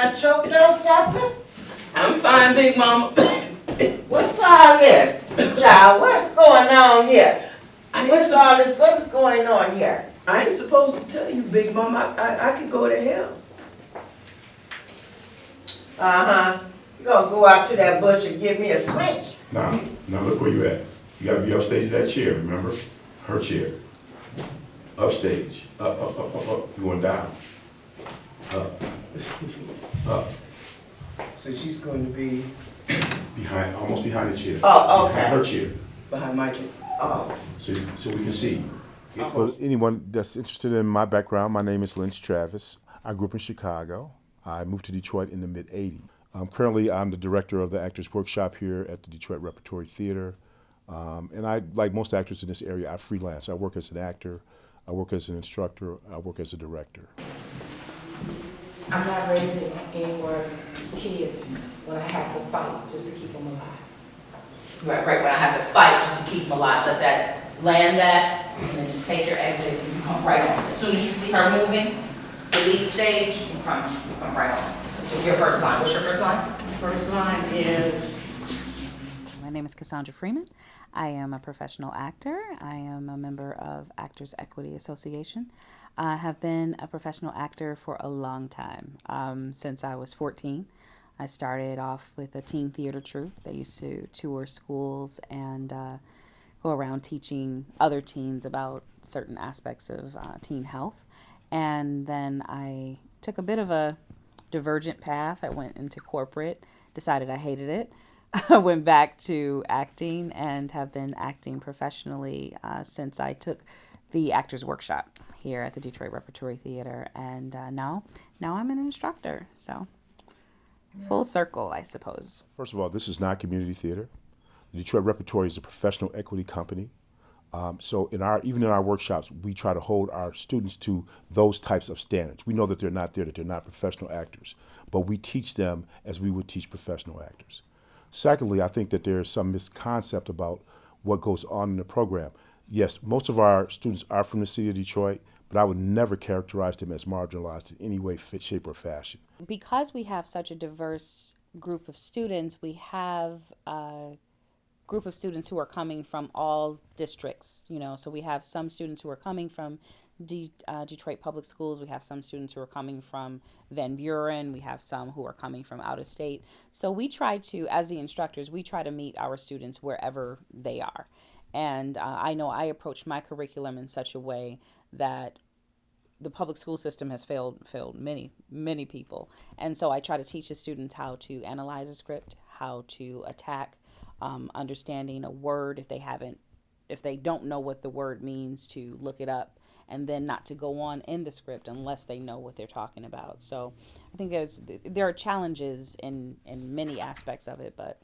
done choked on something? I'm fine, Big Mama. What's all this? Child, what's going on here? I What's all this, what is going on here? ain't supposed to tell you, Big Mama. I could go to hell. Uh-huh. You gonna go out to that bush and give me a switch? Now, look where you at. You gotta be upstage of that chair, remember? Her chair. Upstage. Up. You're going down. Up. So she's going to be Behind, almost behind the chair. Oh, okay. Behind her chair. behind my chair. Oh. So we can see. For anyone that's interested in my background, my name is Lynch Travis. I grew up in Chicago. I moved to Detroit in the mid-'80s. Currently, I'm the director of the Actors Workshop here at the Detroit Repertory Theater. And I, like most actors in this area, I freelance. I work as an actor, I work as an instructor, I work as a director. I'm not raising any more kids when I have to fight just to keep them alive. Right, when I have to fight just to keep them alive, let that, land that, and then just take your exit and you come right on. As soon as you see her moving to leave stage, you come right on. So your first line, what's your first line? First line is, My name is Cassandra Freeman. I am a professional actor. I am a member of Actors Equity Association. I have been a professional actor for a long time, since I was 14. I started off with a teen theater troupe. They used to tour schools and go around teaching other teens about certain aspects of teen health. And then I took a bit of a divergent path. I went into corporate, decided I hated it. I went back to acting and have been acting professionally since I took the Actors Workshop here at the Detroit Repertory Theater. And now I'm an instructor. So full circle, I suppose. First of all, this is not community theater. The Detroit Repertory is a professional equity company. So even in our workshops, we try to hold our students to those types of standards. We know that they're not there, that they're not professional actors, but we teach them as we would teach professional actors. Secondly, I think that there's some misconcept about what goes on in the program. Yes, most of our students are from the city of Detroit, but I would never characterize them as marginalized in any way, fit, shape, or fashion. Because we have such a diverse group of students, we have a group of students who are coming from all districts, so we have some students who are coming from Detroit Public Schools. We have some students who are coming from Van Buren. We have some who are coming from out of state. So we try to, as the instructors, we try to meet our students wherever they are. And I know I approach my curriculum in such a way that the public school system has failed many people. And so I try to teach the students how to analyze a script, how to attack understanding a word if they don't know what the word means, to look it up, and then not to go on in the script unless they know what they're talking about. So I think there are challenges in many aspects of it, but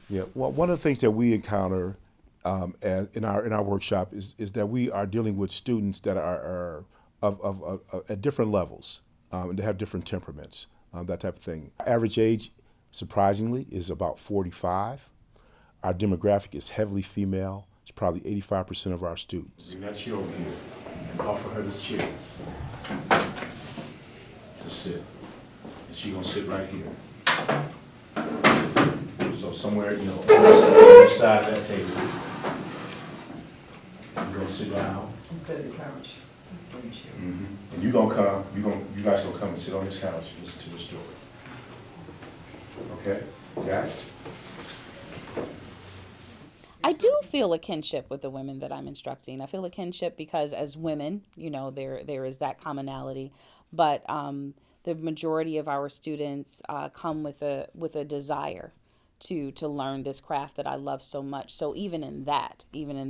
Yeah, well, one of the things that we encounter in our workshop is that we are dealing with students that are of at different levels, and they have different temperaments, that type of thing. Average age, surprisingly, is about 45. Our demographic is heavily female. It's probably 85% of our students. Bring that chair over here and offer her this chair to sit. And she's gonna sit right here. So somewhere, on the side of that table. You're gonna sit down. Instead of the couch. And you guys gonna come and sit on this couch and listen to the story. Okay? Got it? I do feel a kinship with the women that I'm instructing. I feel a kinship because as women, there is that commonality, but the majority of our students come with a desire to learn this craft that I love so much. So even in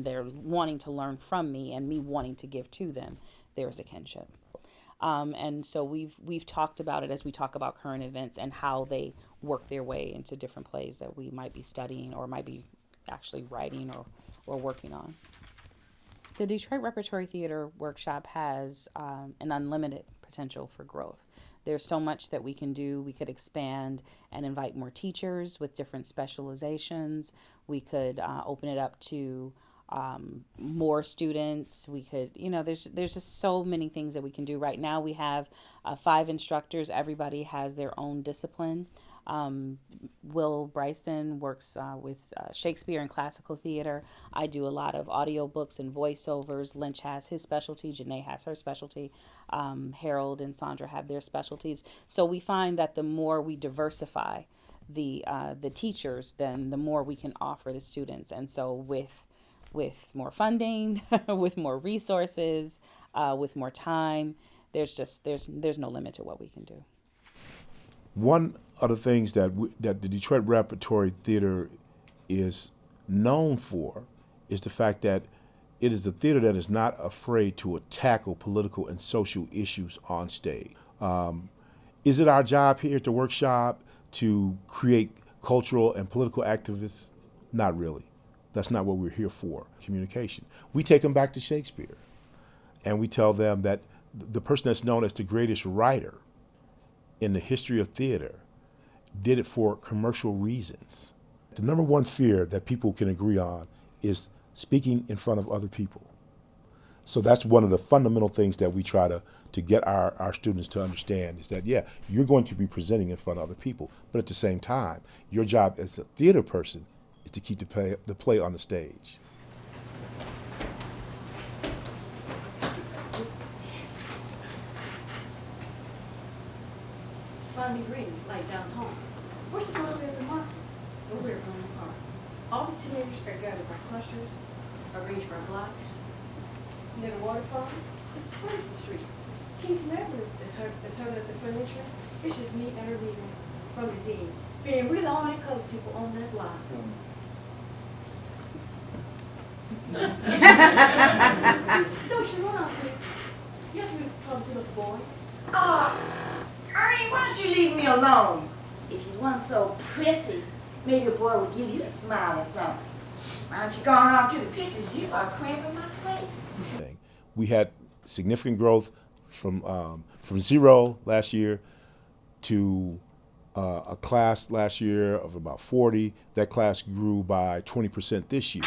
their wanting to learn from me and me wanting to give to them, there's a kinship. And so we've talked about it as we talk about current events and how they work their way into different plays that we might be studying or might be actually writing or working on. The Detroit Repertory Theater Workshop has an unlimited potential for growth. There's so much that we can do. We could expand and invite more teachers with different specializations. We could open it up to more students. We could, there's just so many things that we can do. Right now we have 5 instructors. Everybody has their own discipline. Will Bryson works with Shakespeare and classical theater. I do a lot of audiobooks and voiceovers. Lynch has his specialty. Janae has her specialty. Harold and Sandra have their specialties. So we find that the more we diversify the teachers, then the more we can offer the students. And so with more funding, with more resources, with more time, there's no limit to what we can do. One of the things that that the Detroit Repertory Theater is known for is the fact that it is a theater that is not afraid to tackle political and social issues on stage. Is it our job here at the workshop to create cultural and political activists? Not really. That's not what we're here for. Communication. We take them back to Shakespeare, and we tell them that the person that's known as the greatest writer in the history of theater did it for commercial reasons. The number one fear that people can agree on is speaking in front of other people. So that's one of the fundamental things that we try to get our students to understand is that, yeah, you're going to be presenting in front of other people, but at the same time, your job as a theater person is to keep the play on the stage. Funny green, like down home. We're supposed to be at the market, but we're on the park. All the teenagers are gathered by clusters, arranged by blocks. Near the waterfront, it's Parkland Street. King's Medley is heard at the front entrance. It's just me and her leaving from the dean. Being we're the only colored people on that block. Don't you run out here. Yes, we come to the boys. Ernie, why don't you leave me alone? If you weren't so prissy, maybe a boy would give you a smile or something. Why don't you go on off to the pictures? You are cramping my space. We had significant growth from 0 last year to a class last year of about 40. That class grew by 20% this year.